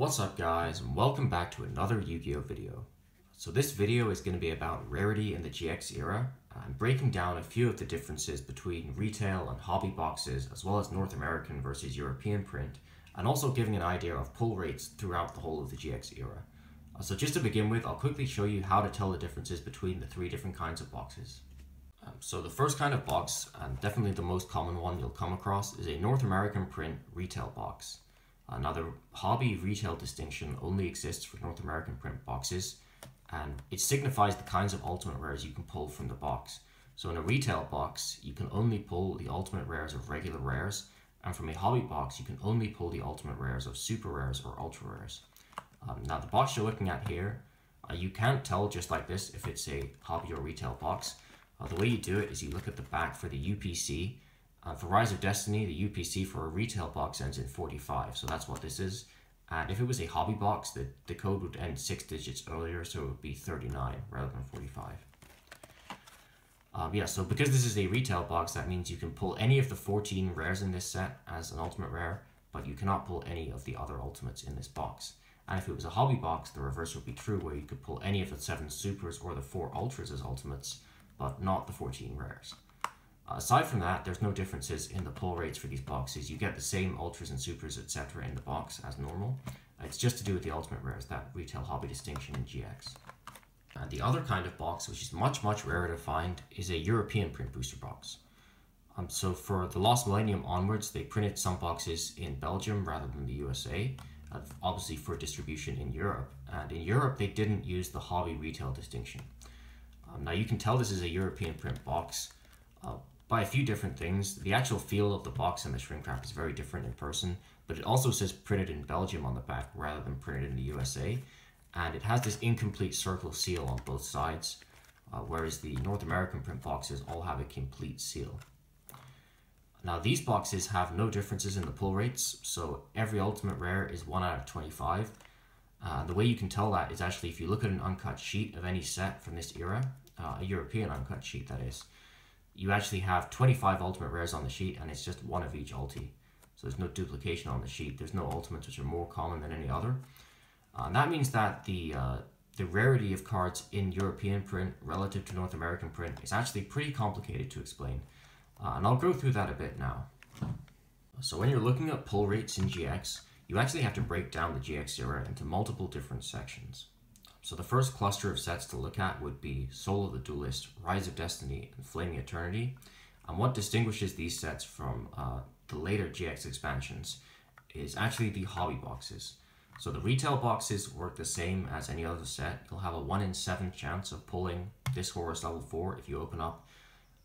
What's up guys, and welcome back to another Yu-Gi-Oh video. So this video is going to be about Rarity in the GX era, and breaking down a few of the differences between retail and hobby boxes, as well as North American versus European print, and also giving an idea of pull rates throughout the whole of the GX era. So just to begin with, I'll quickly show you how to tell the differences between the three different kinds of boxes. So the first kind of box, and definitely the most common one you'll come across, is a North American print retail box. Now the hobby retail distinction only exists for North American print boxes, and it signifies the kinds of ultimate rares you can pull from the box. So in a retail box, you can only pull the ultimate rares of regular rares, and from a hobby box, you can only pull the ultimate rares of super rares or ultra rares. Now the box you're looking at here, you can't tell just like this if it's a hobby or retail box. The way you do it is you look at the back for the UPC. For Rise of Destiny, the UPC for a retail box ends in 45, so that's what this is. And if it was a hobby box, the code would end 6 digits earlier, so it would be 39 rather than 45. So because this is a retail box, that means you can pull any of the 14 rares in this set as an ultimate rare, but you cannot pull any of the other ultimates in this box. And if it was a hobby box, the reverse would be true, where you could pull any of the 7 supers or the 4 ultras as ultimates, but not the 14 rares. Aside from that, there's no differences in the pull rates for these boxes. You get the same ultras and supers, etc. in the box as normal. It's just to do with the ultimate rares, that retail hobby distinction in GX. And the other kind of box, which is much rarer to find, is a European print booster box. So for the Lost Millennium onwards, they printed some boxes in Belgium rather than the USA, obviously for distribution in Europe. And in Europe, they didn't use the hobby retail distinction. Now you can tell this is a European print box by a few different things. The actual feel of the box and the shrink wrap is very different in person, but it also says printed in Belgium on the back rather than printed in the USA, and it has this incomplete circle seal on both sides, whereas the North American print boxes all have a complete seal. Now these boxes have no differences in the pull rates, so every ultimate rare is 1 out of 25. The way you can tell that is actually if you look at an uncut sheet of any set from this era, a European uncut sheet that is, you actually have 25 ultimate rares on the sheet, and it's just one of each ulti. So there's no duplication on the sheet. There's no ultimates which are more common than any other. And that means that the rarity of cards in European print relative to North American print is actually pretty complicated to explain. And I'll go through that a bit now. So when you're looking at pull rates in GX, you actually have to break down the GX era into multiple different sections. So the first cluster of sets to look at would be Soul of the Duelist, Rise of Destiny, and Flaming Eternity. And what distinguishes these sets from the later GX expansions is actually the hobby boxes. So the retail boxes work the same as any other set. You'll have a 1 in 7 chance of pulling this Horus level 4 if you open up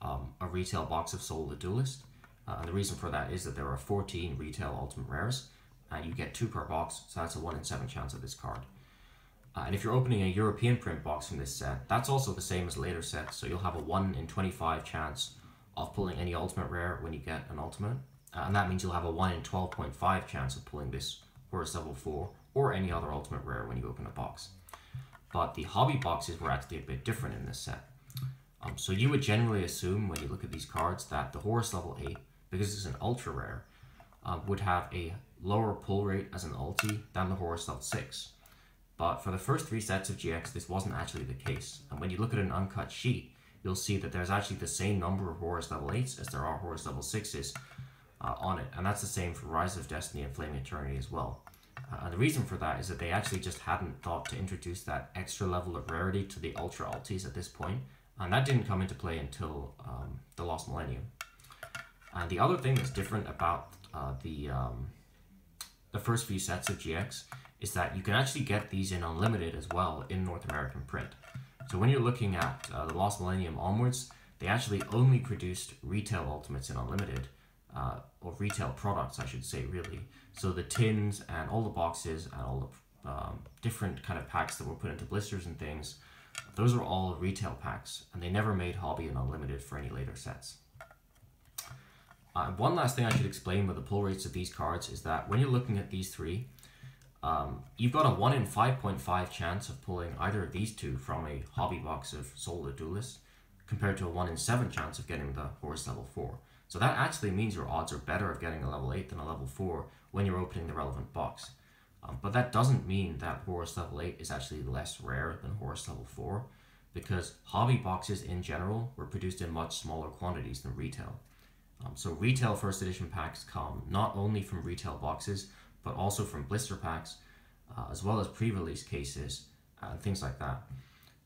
a retail box of Soul of the Duelist. And the reason for that is that there are 14 retail ultimate rares, and you get 2 per box, so that's a 1 in 7 chance of this card. And if you're opening a European print box from this set, that's also the same as later sets, so you'll have a 1 in 25 chance of pulling any ultimate rare when you get an ultimate. And that means you'll have a 1 in 12.5 chance of pulling this Horus level 4 or any other ultimate rare when you open a box. But the hobby boxes were actually a bit different in this set. So you would generally assume when you look at these cards that the Horus level 8, because it's an ultra rare, would have a lower pull rate as an ulti than the Horus level 6. But for the first 3 sets of GX, this wasn't actually the case. And when you look at an uncut sheet, you'll see that there's actually the same number of Horus level 8s as there are Horus level 6s on it. And that's the same for Rise of Destiny and Flaming Eternity as well. And the reason for that is that they actually just hadn't thought to introduce that extra level of rarity to the ultra ultis at this point. And that didn't come into play until the Lost Millennium. And the other thing that's different about the first few sets of GX is that you can actually get these in Unlimited as well in North American print. So when you're looking at the Lost Millennium onwards, they actually only produced retail ultimates in Unlimited, or retail products I should say really. So the tins and all the boxes and all the different kind of packs that were put into blisters and things, those are all retail packs, and they never made Hobby and Unlimited for any later sets. One last thing I should explain with the pull rates of these cards is that when you're looking at these 3, you've got a 1 in 5.5 chance of pulling either of these 2 from a hobby box of Soul of the Duelist, compared to a 1 in 7 chance of getting the Horus level 4. So that actually means your odds are better of getting a level 8 than a level 4 when you're opening the relevant box. But that doesn't mean that Horus level 8 is actually less rare than Horus level 4, because hobby boxes in general were produced in much smaller quantities than retail. So retail first edition packs come not only from retail boxes, but also from blister packs, as well as pre-release cases and things like that.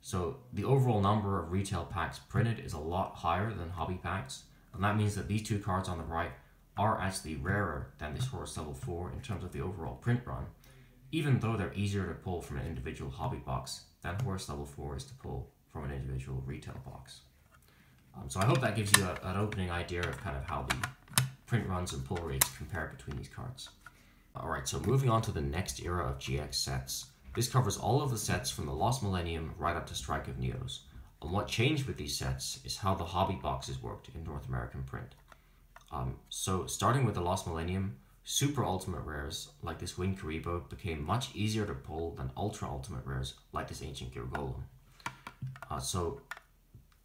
So the overall number of retail packs printed is a lot higher than hobby packs, and that means that these two cards on the right are actually rarer than this Horus level 4 in terms of the overall print run, even though they're easier to pull from an individual hobby box than Horus level 4 is to pull from an individual retail box. So I hope that gives you an opening idea of kind of how the print runs and pull rates compare between these cards. Alright, so moving on to the next era of GX sets. This covers all of the sets from the Lost Millennium right up to Strike of Neos. And what changed with these sets is how the hobby boxes worked in North American print. So starting with the Lost Millennium, super ultimate rares like this Winged Karibo became much easier to pull than ultra ultimate rares like this Ancient Geogolum. So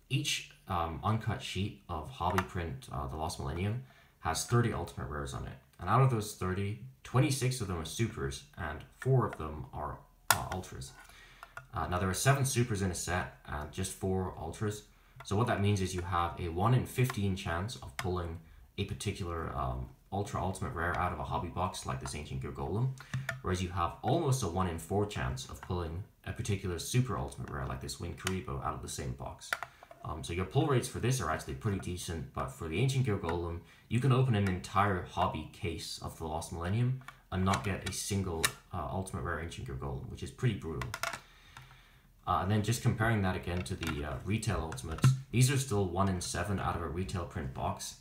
each uncut sheet of hobby print, the Lost Millennium, has 30 ultimate rares on it. And out of those 30, 26 of them are supers and 4 of them are ultras. Now there are 7 supers in a set and just 4 ultras. So what that means is you have a 1 in 15 chance of pulling a particular ultra ultimate rare out of a hobby box like this Ancient Geogolum, whereas you have almost a 1 in 4 chance of pulling a particular super ultimate rare like this Winged Karibo out of the same box. So your pull rates for this are actually pretty decent, but for the Ancient Geogolum, you can open an entire hobby case of the Lost Millennium and not get a single ultimate rare Ancient Geogolum, which is pretty brutal. And then just comparing that again to the retail ultimates, these are still 1 in 7 out of a retail print box.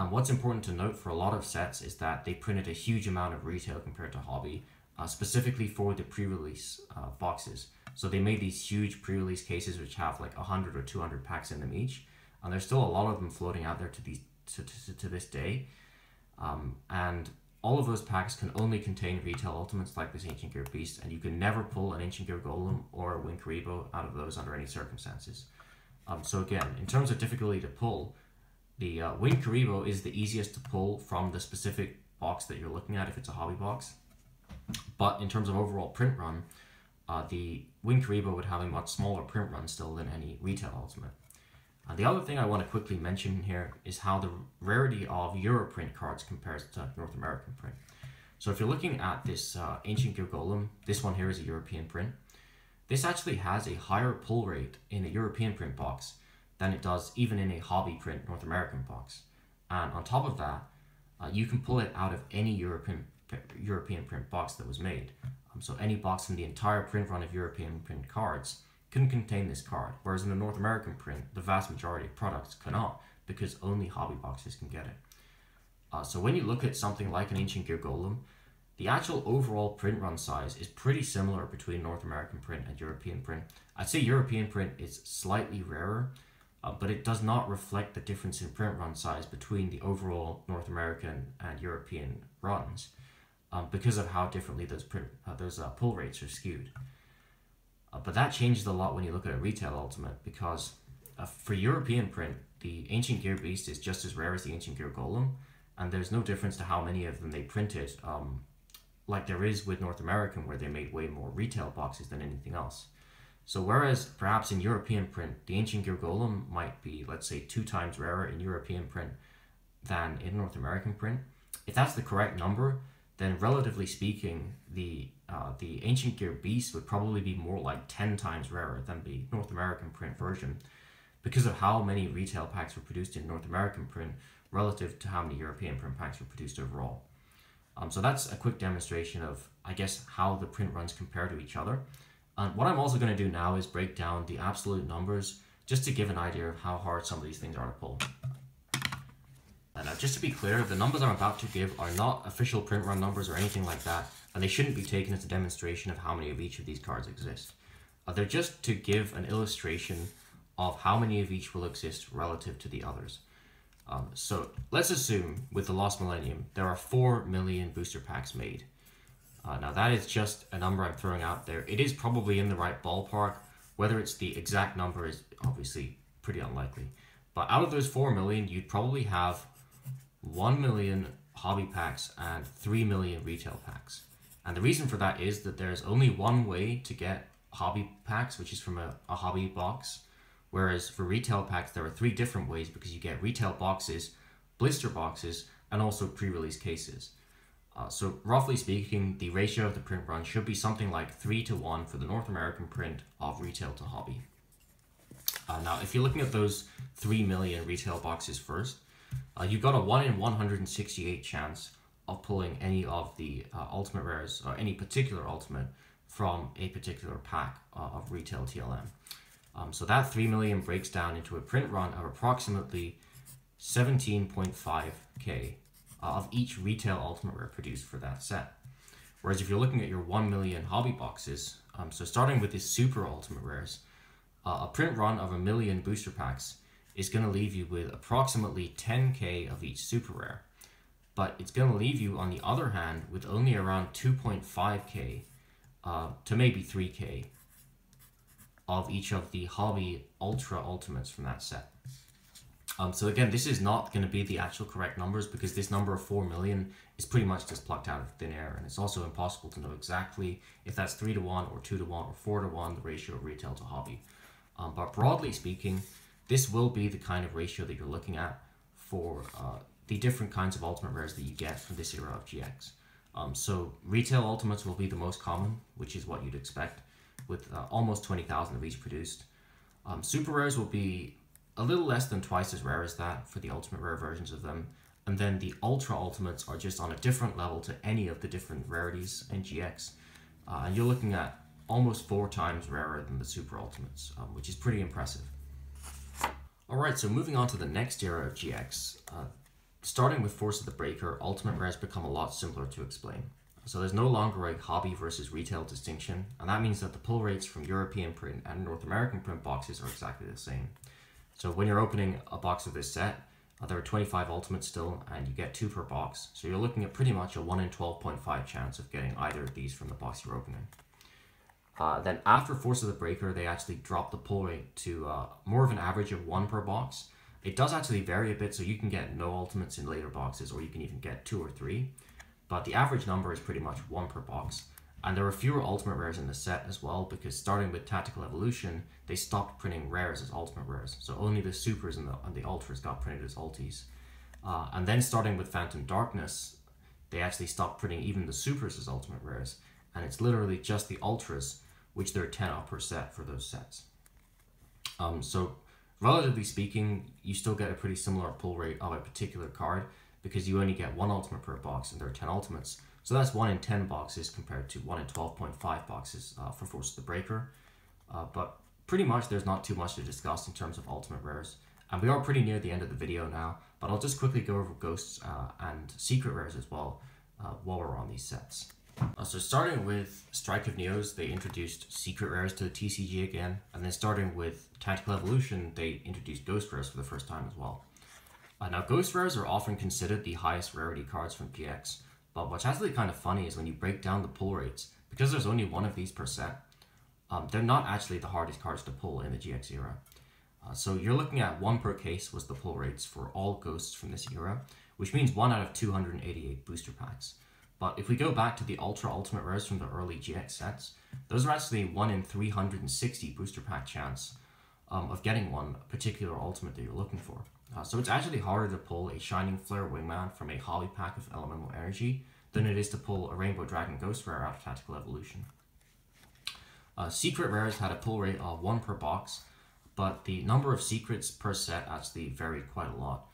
What's important to note for a lot of sets is that they printed a huge amount of retail compared to hobby, specifically for the pre-release boxes. So they made these huge pre-release cases which have like 100 or 200 packs in them each, and there's still a lot of them floating out there to this day. And all of those packs can only contain retail ultimates like this Ancient Gear Beast, and you can never pull an Ancient Gear Golem or a Winged Karibo out of those under any circumstances. So again, in terms of difficulty to pull, the Winged Karibo is the easiest to pull from the specific box that you're looking at if it's a hobby box. But in terms of overall print run, the Winged Karibo would have a much smaller print run still than any retail ultimate. The other thing I want to quickly mention here is how the rarity of Europrint cards compares to North American print. So if you're looking at this Ancient Geogolum, this one here is a European print. This actually has a higher pull rate in a European print box than it does even in a hobby print North American box. And on top of that, you can pull it out of any European print box that was made. So any box in the entire print run of European print cards can contain this card, whereas in the North American print, the vast majority of products cannot, because only hobby boxes can get it. So when you look at something like an Ancient Geogolum, the actual overall print run size is pretty similar between North American print and European print. I'd say European print is slightly rarer, but it does not reflect the difference in print run size between the overall North American and European runs, because of how differently those pull rates are skewed. But that changes a lot when you look at a retail ultimate, because for European print, the Ancient Gear Beast is just as rare as the Ancient Gear Golem, and there's no difference to how many of them they printed, like there is with North American, where they made way more retail boxes than anything else. So whereas perhaps in European print, the Ancient Gear Golem might be, let's say, 2 times rarer in European print than in North American print, if that's the correct number, then relatively speaking, the Ancient Gear Beast would probably be more like 10 times rarer than the North American print version, because of how many retail packs were produced in North American print relative to how many European print packs were produced overall. So that's a quick demonstration of, I guess, how the print runs compare to each other. And what I'm also going to do now is break down the absolute numbers, just to give an idea of how hard some of these things are to pull. And just to be clear, the numbers I'm about to give are not official print run numbers or anything like that, and they shouldn't be taken as a demonstration of how many of each of these cards exist. They're just to give an illustration of how many of each will exist relative to the others. So let's assume with the Lost Millennium, there are 4 million booster packs made. Now that is just a number I'm throwing out there. It is probably in the right ballpark. Whether it's the exact number is obviously pretty unlikely. But out of those 4 million, you'd probably have 1 million hobby packs and 3 million retail packs. And the reason for that is that there's only one way to get hobby packs, which is from a hobby box. Whereas for retail packs, there are 3 different ways, because you get retail boxes, blister boxes, and also pre-release cases. So roughly speaking, the ratio of the print run should be something like 3:1 for the North American print of retail to hobby. Now, if you're looking at those 3 million retail boxes first, you've got a 1 in 168 chance of pulling any of the ultimate rares, or any particular ultimate, from a particular pack of retail TLM. So that 3 million breaks down into a print run of approximately 17.5k of each retail ultimate rare produced for that set. Whereas if you're looking at your 1 million hobby boxes, so starting with the super ultimate rares, a print run of 1 million booster packs is going to leave you with approximately 10k of each super rare. But it's going to leave you, on the other hand, with only around 2.5k to maybe 3k of each of the hobby ultra ultimates from that set. So again, this is not going to be the actual correct numbers, because this number of 4 million is pretty much just plucked out of thin air, and it's also impossible to know exactly if that's 3:1 or 2:1 or 4:1, the ratio of retail to hobby. But broadly speaking, this will be the kind of ratio that you're looking at for the different kinds of ultimate rares that you get from this era of GX. So retail ultimates will be the most common, which is what you'd expect, with almost 20,000 of each produced. Super rares will be a little less than twice as rare as that for the ultimate rare versions of them. And then the ultra ultimates are just on a different level to any of the different rarities in GX. And you're looking at almost 4 times rarer than the super ultimates, which is pretty impressive. Alright, so moving on to the next era of GX. Starting with Force of the Breaker, ultimate rares become a lot simpler to explain. So there's no longer a hobby versus retail distinction, and that means that the pull rates from European print and North American print boxes are exactly the same. So when you're opening a box of this set, there are 25 ultimates still, and you get 2 per box. So you're looking at pretty much a 1 in 12.5 chance of getting either of these from the box you're opening. Then after Force of the Breaker, they actually drop the pull rate to more of an average of 1 per box. It does actually vary a bit, so you can get no ultimates in later boxes, or you can even get 2 or 3. But the average number is pretty much 1 per box. And there are fewer ultimate rares in the set as well, because starting with Tactical Evolution, they stopped printing rares as ultimate rares. So only the supers and the ultras got printed as ultis. And then starting with Phantom Darkness, they actually stopped printing even the supers as ultimate rares. And it's literally just the ultras, which there are 10 up per set for those sets. So relatively speaking, you still get a pretty similar pull rate of a particular card, because you only get 1 ultimate per box and there are 10 ultimates. So that's 1 in 10 boxes compared to 1 in 12.5 boxes for Force of the Breaker. But pretty much there's not too much to discuss in terms of ultimate rares. And we are pretty near the end of the video now, but I'll just quickly go over ghosts and secret rares as well while we're on these sets. So starting with Strike of Neos, they introduced secret rares to the TCG again, and then starting with Tactical Evolution, they introduced ghost rares for the first time as well. Now ghost rares are often considered the highest rarity cards from GX, but what's actually kind of funny is when you break down the pull rates, because there's only 1 of these per set, they're not actually the hardest cards to pull in the GX era. So you're looking at 1 per case was the pull rates for all ghosts from this era, which means 1 out of 288 booster packs. But if we go back to the ultra ultimate rares from the early GX sets, those are actually 1 in 360 booster pack chance of getting one particular ultimate that you're looking for. So it's actually harder to pull a Shining Flare Wingman from a hobby pack of elemental energy than it is to pull a Rainbow Dragon Ghost rare out of Tactical Evolution. Secret rares had a pull rate of 1 per box, but the number of secrets per set actually varied quite a lot.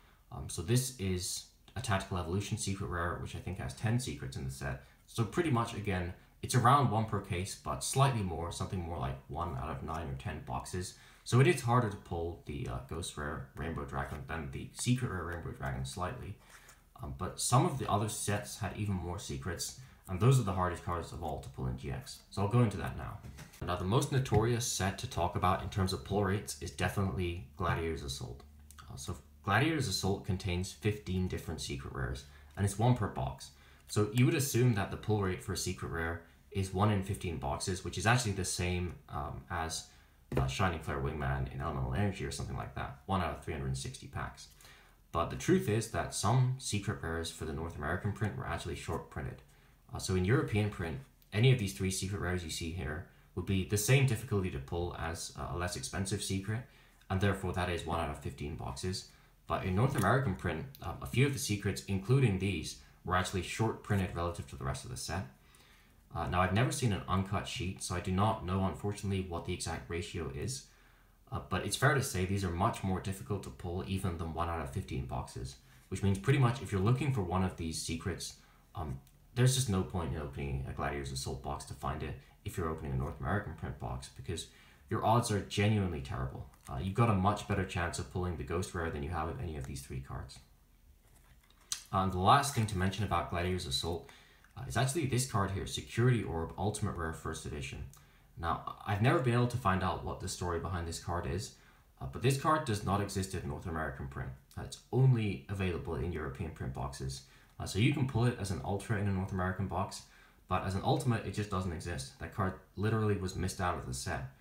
So this is a Tactical Evolution secret rare, which I think has 10 secrets in the set. So pretty much, again, it's around 1 per case, but slightly more, something more like 1 out of 9 or 10 boxes. So it is harder to pull the Ghost Rare Rainbow Dragon than the Secret Rare Rainbow Dragon slightly. But some of the other sets had even more secrets, and those are the hardest cards of all to pull in GX. So I'll go into that now. Now the most notorious set to talk about in terms of pull rates is definitely Gladiator's Assault. So Gladiator's Assault contains 15 different secret rares, and it's 1 per box. So you would assume that the pull rate for a secret rare is 1 in 15 boxes, which is actually the same as Shining Flare Wingman in Elemental Energy or something like that, 1 out of 360 packs. But the truth is that some secret rares for the North American print were actually short printed. So in European print, any of these 3 secret rares you see here would be the same difficulty to pull as a less expensive secret, and therefore that is 1 out of 15 boxes. But in North American print, a few of the secrets, including these, were actually short printed relative to the rest of the set. Now, I've never seen an uncut sheet, so I do not know, unfortunately, what the exact ratio is. But it's fair to say these are much more difficult to pull even than 1 out of 15 boxes, which means pretty much if you're looking for one of these secrets, there's just no point in opening a Gladiator's Assault box to find it if you're opening a North American print box, because your odds are genuinely terrible. You've got a much better chance of pulling the Ghost Rare than you have with any of these 3 cards. The last thing to mention about Gladiator's Assault is actually this card here, Security Orb Ultimate Rare First Edition. Now, I've never been able to find out what the story behind this card is, but this card does not exist in North American print. It's only available in European print boxes. So you can pull it as an Ultra in a North American box, but as an Ultimate, it just doesn't exist. That card literally was missed out of the set.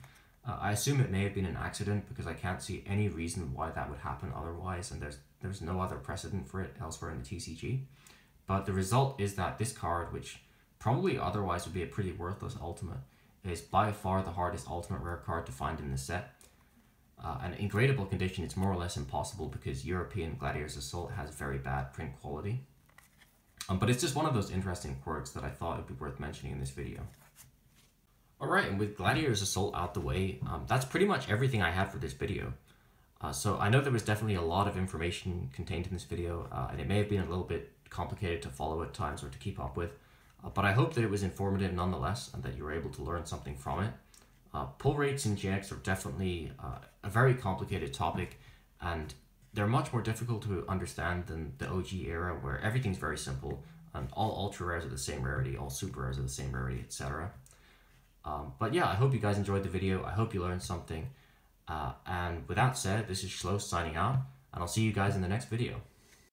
I assume it may have been an accident because I can't see any reason why that would happen otherwise, and there's no other precedent for it elsewhere in the TCG. But the result is that this card, which probably otherwise would be a pretty worthless Ultimate, is by far the hardest Ultimate Rare card to find in the set. And in gradable condition, it's more or less impossible because European Gladiator's Assault has very bad print quality. But it's just one of those interesting quirks that I thought it would be worth mentioning in this video. Alright, and with Gladiator's Assault out the way, that's pretty much everything I had for this video. So I know there was definitely a lot of information contained in this video, and it may have been a little bit complicated to follow at times or to keep up with, but I hope that it was informative nonetheless and that you were able to learn something from it. Pull rates in GX are definitely a very complicated topic, and they're much more difficult to understand than the OG era where everything's very simple and all ultra rares are the same rarity, all super rares are the same rarity, etc. But yeah, I hope you guys enjoyed the video. I hope you learned something. And with that said, this is Schloss signing out, and I'll see you guys in the next video.